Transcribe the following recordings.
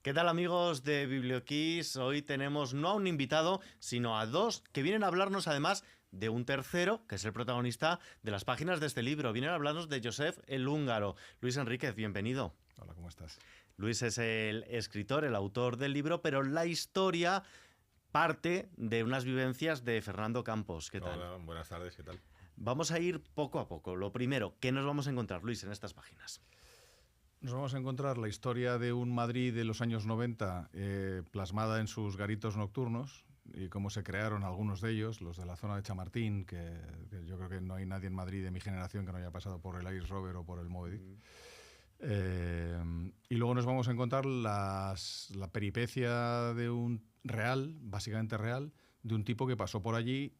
¿Qué tal, amigos de Biblioquiz? Hoy tenemos no a un invitado, sino a dos que vienen a hablarnos además de un tercero, que es el protagonista de las páginas de este libro. Vienen a hablarnos de Joseph el Húngaro. Luis Enríquez, bienvenido. Hola, ¿cómo estás? Luis es el escritor, el autor del libro, pero la historia parte de unas vivencias de Fernando Campos. ¿Qué tal? Hola, buenas tardes, ¿qué tal? Vamos a ir poco a poco. Lo primero, ¿qué nos vamos a encontrar, Luis, en estas páginas? Nos vamos a encontrar la historia de un Madrid de los años 90 plasmada en sus garitos nocturnos y cómo se crearon algunos de ellos, los de la zona de Chamartín, que yo creo que no hay nadie en Madrid de mi generación que no haya pasado por el Iris Rover o por el Moby Dick. Y luego nos vamos a encontrar la peripecia de un real, básicamente real, de un tipo que pasó por allí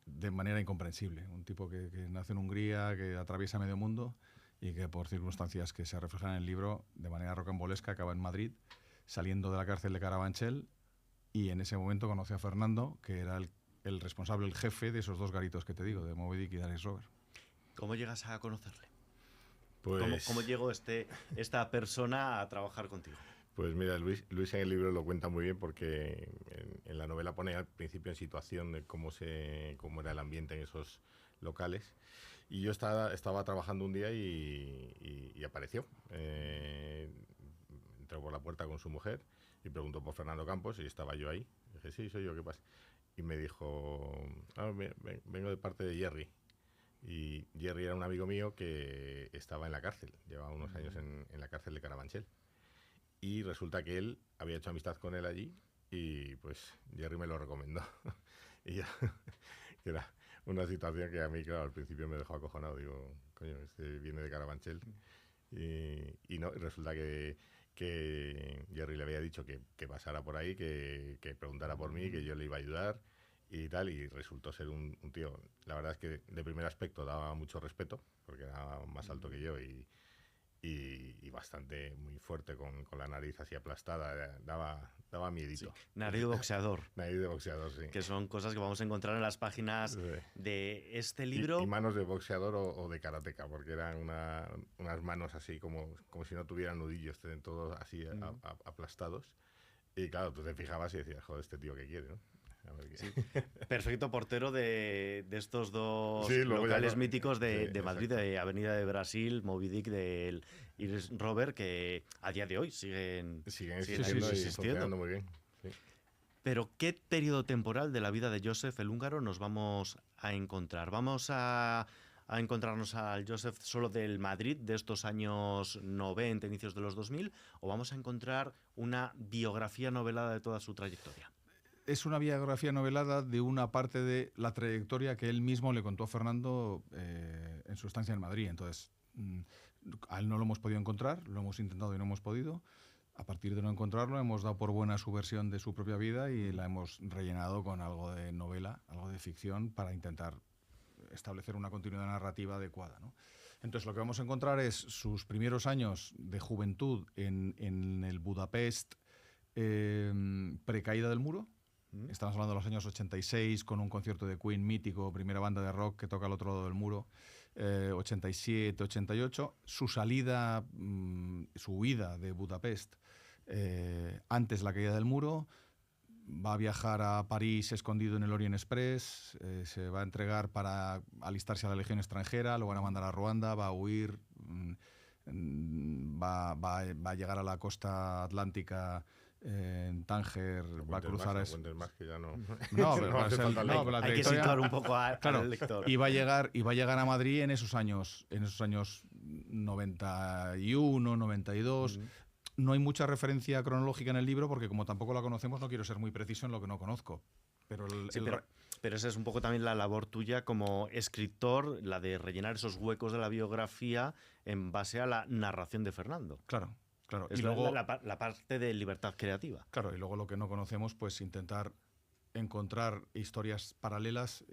de manera incomprensible. Un tipo que nace en Hungría, que atraviesa medio mundo y que por circunstancias que se reflejan en el libro, de manera rocambolesca, acaba en Madrid, saliendo de la cárcel de Carabanchel, y en ese momento conoce a Fernando, que era el responsable, el jefe de esos dos garitos que te digo, de Moby Dick y de Iris Rover. ¿Cómo llegas a conocerle? Pues, ¿Cómo llegó esta persona a trabajar contigo? Pues mira, Luis en el libro lo cuenta muy bien porque en la novela pone al principio en situación de cómo era el ambiente en esos locales. Y yo estaba trabajando un día y apareció. Entró por la puerta con su mujer y preguntó por Fernando Campos y estaba yo ahí. Dije, sí, soy yo, ¿qué pasa? Y me dijo, vengo de parte de Jerry. Y Jerry era un amigo mío que estaba en la cárcel, llevaba unos años en la cárcel de Carabanchel. Y resulta que él había hecho amistad con él allí y pues Jerry me lo recomendó. Y ya, que era una situación que a mí, claro, al principio me dejó acojonado. Digo, coño, este viene de Carabanchel. Y no, y resulta que Jerry le había dicho que pasara por ahí, que preguntara por mí, que yo le iba a ayudar y tal. Y resultó ser un tío, la verdad es que de primer aspecto daba mucho respeto, porque era más alto que yo y bastante muy fuerte con la nariz así aplastada, daba miedito. Sí, nariz de boxeador. Nariz de boxeador, sí. Que son cosas que vamos a encontrar en las páginas de este libro. Y manos de boxeador o de karateca, porque eran unas manos así como si no tuvieran nudillos, todos así aplastados. Y claro, tú te fijabas y decías, joder, este tío, ¿qué quiere, no? Sí. Perfecto portero de estos dos sí, locales míticos sí, de Madrid, de Avenida de Brasil, Moby Dick, del Iris Rover, que a día de hoy siguen existiendo y funcionando muy bien. Sí. Pero ¿qué periodo temporal de la vida de Joseph el Húngaro nos vamos a encontrar? ¿Vamos a encontrarnos al Joseph solo del Madrid de estos años 90, inicios de los 2000, o vamos a encontrar una biografía novelada de toda su trayectoria? Es una biografía novelada de una parte de la trayectoria que él mismo le contó a Fernando en su estancia en Madrid. Entonces, a él no lo hemos podido encontrar, lo hemos intentado y no hemos podido. A partir de no encontrarlo, hemos dado por buena su versión de su propia vida y la hemos rellenado con algo de novela, algo de ficción, para intentar establecer una continuidad narrativa adecuada, ¿no? Entonces, lo que vamos a encontrar es sus primeros años de juventud en el Budapest precaída del muro. Estamos hablando de los años 86, con un concierto de Queen mítico, primera banda de rock que toca al otro lado del muro, 87, 88. Su salida, su huida de Budapest antes de la caída del muro. Va a viajar a París escondido en el Orient Express, se va a entregar para alistarse a la Legión extranjera, lo van a mandar a Ruanda, va a huir, va a llegar a la costa atlántica en Tánger, va a cruzar más, que ya no. Hay que situar un poco al lector. Y va a llegar a Madrid en esos años 91, 92. No hay mucha referencia cronológica en el libro porque como tampoco la conocemos no quiero ser muy preciso en lo que no conozco. Pero pero esa es un poco también la labor tuya como escritor, la de rellenar esos huecos de la biografía en base a la narración de Fernando. Claro. Es y luego la parte de libertad creativa. Claro, y luego lo que no conocemos, pues intentar encontrar historias paralelas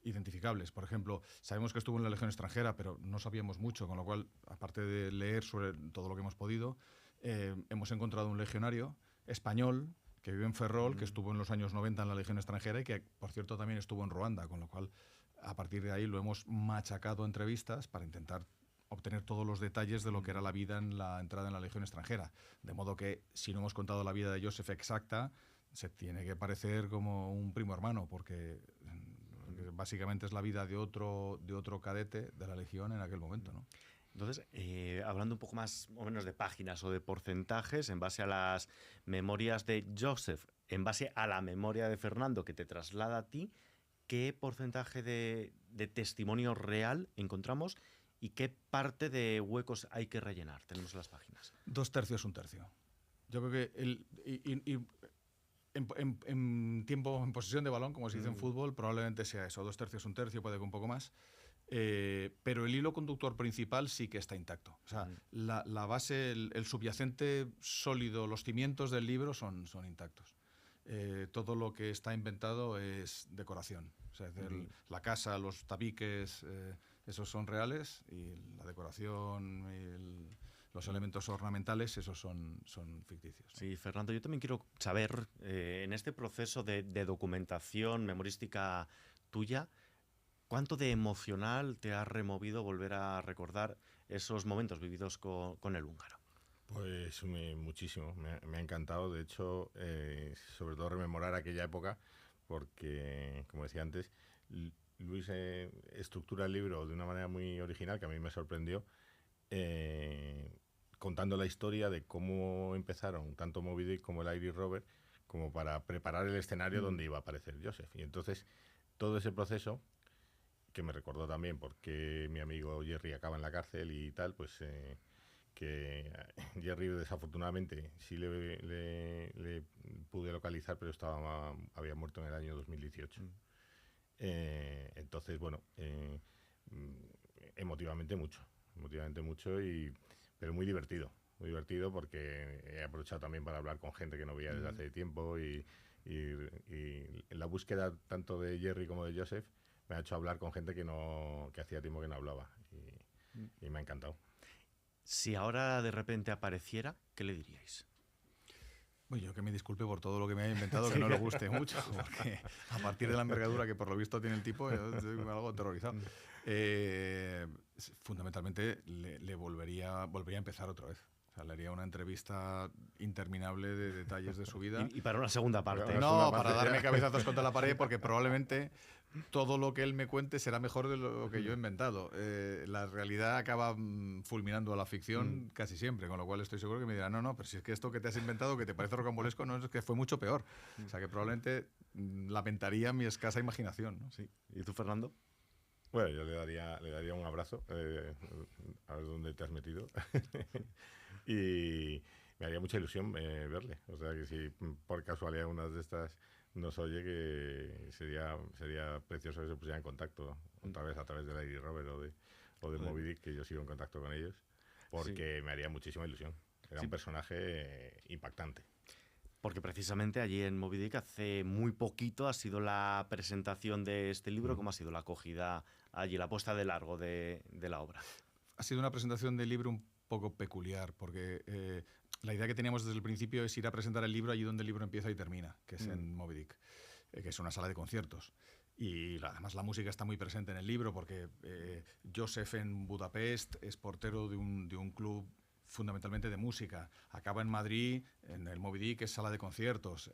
identificables. Por ejemplo, sabemos que estuvo en la Legión extranjera, pero no sabíamos mucho, con lo cual, aparte de leer sobre todo lo que hemos podido, hemos encontrado un legionario español que vive en Ferrol, que estuvo en los años 90 en la Legión extranjera y que, por cierto, también estuvo en Ruanda, con lo cual, a partir de ahí lo hemos machacado entrevistas para intentar obtener todos los detalles de lo que era la vida en la entrada en la Legión extranjera. De modo que, si no hemos contado la vida de Joseph exacta, se tiene que parecer como un primo hermano, porque básicamente es la vida de otro cadete de la Legión en aquel momento, ¿no? Entonces, hablando un poco más o menos de páginas o de porcentajes, en base a las memorias de Joseph, en base a la memoria de Fernando que te traslada a ti, ¿qué porcentaje de testimonio real encontramos y qué parte de huecos hay que rellenar? Tenemos en las páginas. 2/3, 1/3. Yo creo que en tiempo, en posesión de balón, como se dice en fútbol, probablemente sea eso, 2/3, 1/3, puede que un poco más. Pero el hilo conductor principal sí que está intacto. O sea, la base, el subyacente sólido, los cimientos del libro son intactos. Todo lo que está inventado es decoración. O sea, la casa, los tabiques, esos son reales, y la decoración, los elementos ornamentales, esos son ficticios, ¿no? Sí, Fernando, yo también quiero saber, en este proceso de documentación memorística tuya, ¿cuánto de emocional te ha removido volver a recordar esos momentos vividos con el húngaro? Pues muchísimo, me ha encantado. De hecho, sobre todo rememorar aquella época, porque, como decía antes, Luis estructura el libro de una manera muy original, que a mí me sorprendió, contando la historia de cómo empezaron tanto Moby Dick como el Irish Rover, como para preparar el escenario donde iba a aparecer Joseph. Y entonces, todo ese proceso, que me recordó también porque mi amigo Jerry acaba en la cárcel y tal, pues que Jerry desafortunadamente sí le pude localizar, pero había muerto en el año 2018. Entonces, bueno, emotivamente mucho, pero muy divertido porque he aprovechado también para hablar con gente que no veía desde hace tiempo, y la búsqueda tanto de Jerry como de Joseph me ha hecho hablar con gente que hacía tiempo que no hablaba, y me ha encantado. Si ahora de repente apareciera, ¿qué le diríais? Bueno, yo que me disculpe por todo lo que me haya inventado, que no le guste mucho, porque a partir de la envergadura que por lo visto tiene el tipo, yo estoy algo aterrorizado. Fundamentalmente le volvería a empezar otra vez. O sea, le haría una entrevista interminable de detalles de su vida. Y para una segunda parte. No, para darme cabezazos contra la pared, porque probablemente todo lo que él me cuente será mejor de lo que yo he inventado. La realidad acaba fulminando a la ficción casi siempre, con lo cual estoy seguro que me dirá, no, pero si es que esto que te has inventado, que te parece rocambolesco, no, es que fue mucho peor. O sea, que probablemente lamentaría mi escasa imaginación, ¿no? Sí. ¿Y tú, Fernando? Bueno, yo le daría un abrazo, a ver dónde te has metido. Y me haría mucha ilusión verle. O sea, que si por casualidad una de estas nos oye, que sería precioso que se pusiera en contacto otra vez a través del Irish Rover o de Moby Dick, que yo sigo en contacto con ellos, porque me haría muchísima ilusión. Era un personaje impactante. Porque precisamente allí en Moby Dick hace muy poquito ha sido la presentación de este libro. ¿Cómo ha sido la acogida allí, la puesta de largo de la obra? Ha sido una presentación del libro un poco peculiar, porque la idea que teníamos desde el principio es ir a presentar el libro allí donde el libro empieza y termina, que es en Moby Dick, que es una sala de conciertos. Y además la música está muy presente en el libro, porque Joseph en Budapest es portero de un club fundamentalmente de música. Acaba en Madrid, en el Moby Dick, que es sala de conciertos.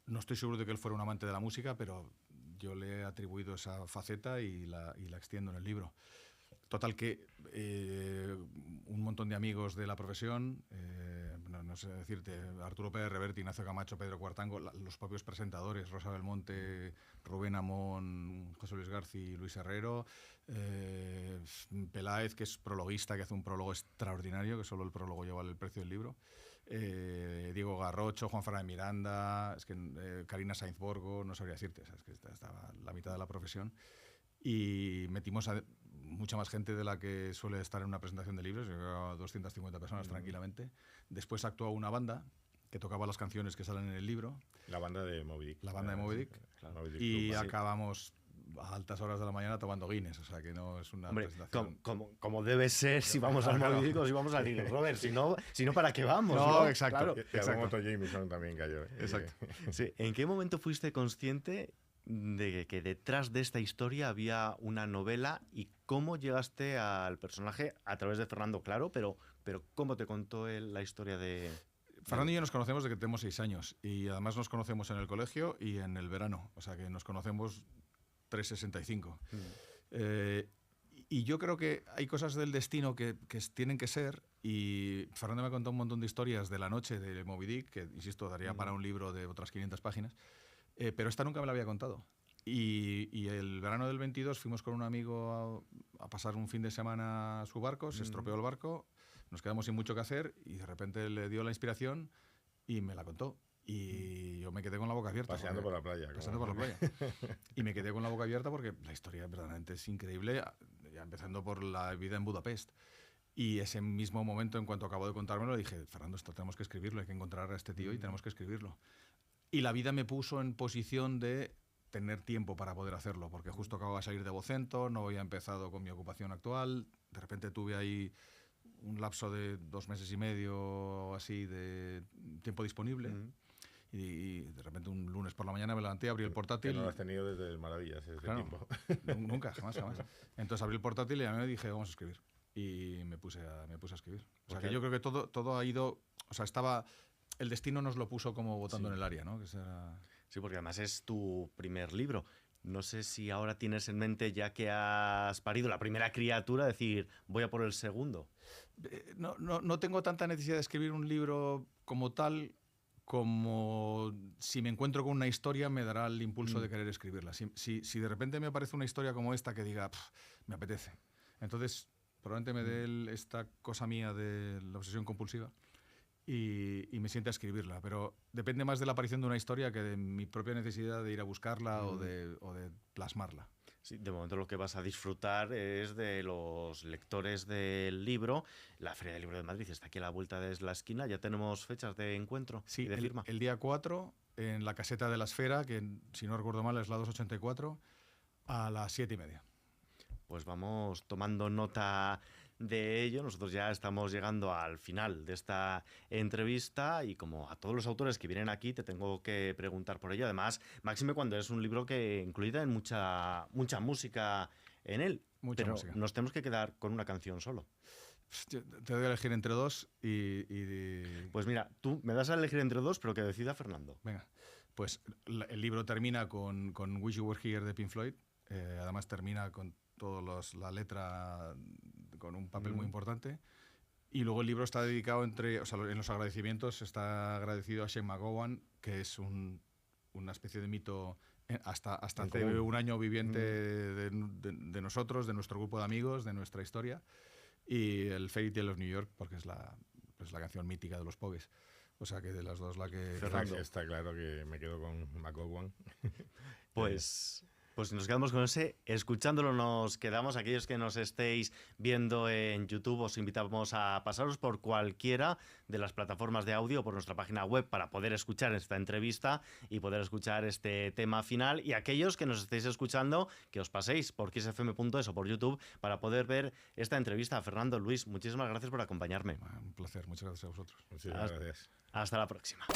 No estoy seguro de que él fuera un amante de la música, pero yo le he atribuido esa faceta y la extiendo en el libro. Total que un montón de amigos de la profesión, no sé decirte, Arturo Pérez Reverte, Ignacio Camacho, Pedro Cuartango, los propios presentadores, Rosa Belmonte, Rubén Amón, José Luis García y Luis Herrero, Peláez, que es prologuista, que hace un prólogo extraordinario, que solo el prólogo lleva el precio del libro, Diego Garrocho, Juan Fernández Miranda, Karina Sainz Borgo, no sabría decirte, es que estaba la mitad de la profesión. Y metimos a mucha más gente de la que suele estar en una presentación de libros, yo creo a 250 personas tranquilamente. Después actuó una banda que tocaba las canciones que salen en el libro. La banda de Moby Dick. La banda de Moby Dick. Claro. Y acabamos a altas horas de la mañana tomando Guinness, o sea que no es una presentación. Como debe ser si vamos al Moby Dick o si vamos al Irish Rover, si no, ¿para qué vamos? No, exacto. Claro. Y algún otro Jameson también cayó. Exacto. Sí. ¿En qué momento fuiste consciente de que detrás de esta historia había una novela y cómo llegaste al personaje a través de Fernando, claro, pero cómo te contó él la historia de... Fernando y yo nos conocemos desde que tenemos 6 años y además nos conocemos en el colegio y en el verano, o sea que nos conocemos 365. Y yo creo que hay cosas del destino que tienen que ser, y Fernando me ha contado un montón de historias de la noche de Moby Dick, que insisto, daría para un libro de otras 500 páginas, pero esta nunca me la había contado. Y el verano del 22 fuimos con un amigo a pasar un fin de semana a su barco, se estropeó el barco, nos quedamos sin mucho que hacer y de repente le dio la inspiración y me la contó. Y yo me quedé con la boca abierta. Paseando por la playa. Paseando por la playa. Y me quedé con la boca abierta porque la historia verdaderamente es increíble, ya empezando por la vida en Budapest. Y ese mismo momento, en cuanto acabó de contármelo, dije, Fernando, esto tenemos que escribirlo, hay que encontrar a este tío y tenemos que escribirlo. Y la vida me puso en posición de tener tiempo para poder hacerlo, porque justo acababa de salir de Vocento, no había empezado con mi ocupación actual, de repente tuve ahí un lapso de 2 meses y medio o así de tiempo disponible. Y de repente un lunes por la mañana me levanté, abrí el portátil. Que no lo has tenido desde el Maravillas ese tiempo. Nunca, jamás. Entonces abrí el portátil y llamé y dije, vamos a escribir. Y me puse a escribir. O sea que yo creo que todo ha ido... O sea, el destino nos lo puso como votando en el área, ¿no? Sí, porque además es tu primer libro. No sé si ahora tienes en mente, ya que has parido la primera criatura, decir, voy a por el segundo. No tengo tanta necesidad de escribir un libro como tal, como si me encuentro con una historia me dará el impulso de querer escribirla. Si de repente me aparece una historia como esta que diga, me apetece, entonces probablemente me dé esta cosa mía de la obsesión compulsiva y me sienta a escribirla, pero depende más de la aparición de una historia que de mi propia necesidad de ir a buscarla o de plasmarla. Sí, de momento lo que vas a disfrutar es de los lectores del libro. La Feria del Libro de Madrid está aquí a la vuelta de la esquina. ¿Ya tenemos fechas de encuentro y de firma? El día 4 en la caseta de la Esfera, que si no recuerdo mal es la 284, a las 7:30. Pues vamos tomando nota de ello. Nosotros ya estamos llegando al final de esta entrevista y como a todos los autores que vienen aquí te tengo que preguntar por ello. Además, máxime cuando es un libro que incluye mucha música en él. Pero música. Nos tenemos que quedar con una canción solo. Te doy a elegir entre dos y... Pues mira, tú me das a elegir entre dos, pero que decida Fernando. Venga, pues el libro termina con Wish You Were Here de Pink Floyd. Además termina con la letra con un papel muy importante. Y luego el libro está dedicado en los agradecimientos está agradecido a Shane McGowan, que es una especie de mito hasta hace un año viviente de nosotros, de nuestro grupo de amigos, de nuestra historia. Y el Fairy Tale of New York, porque es la canción mítica de los Pogues. O sea que de las dos la que... Fernando. Está claro que me quedo con McGowan. Pues nos quedamos con ese. Escuchándolo nos quedamos. Aquellos que nos estéis viendo en YouTube, os invitamos a pasaros por cualquiera de las plataformas de audio, por nuestra página web, para poder escuchar esta entrevista y poder escuchar este tema final. Y aquellos que nos estéis escuchando, que os paséis por kissfm.es o por YouTube para poder ver esta entrevista. Fernando, Luis, muchísimas gracias por acompañarme. Un placer, muchas gracias a vosotros. Muchísimas gracias. Hasta la próxima.